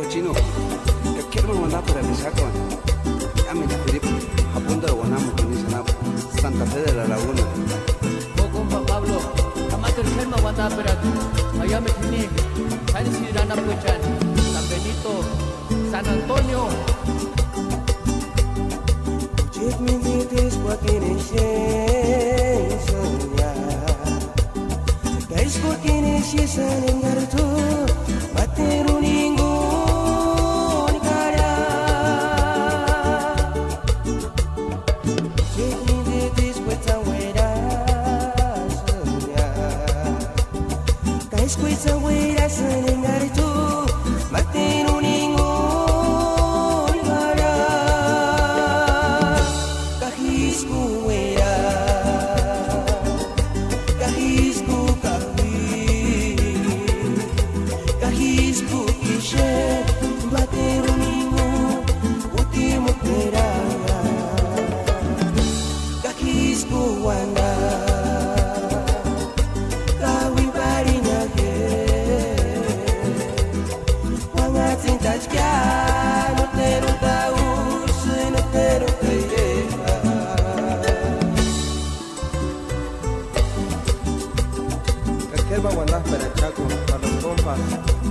chino que quiero mandar para que saco ya me escribí a punto de Guanamo con Santa Fe de la Laguna. Compa Pablo, Camacho el Selma Guantá para allá me tiene San Isidrana Puchan, San Benito, San Antonio. Jit min dites kuatine sonya Guys kuatine san engarto Materu ningun kara Jit min dites kuatang wera sonya Guys kuatang wera san engarto Materu ningun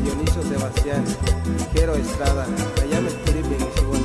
Dionisio Sebastián, Jero Estrada, allá me escriben y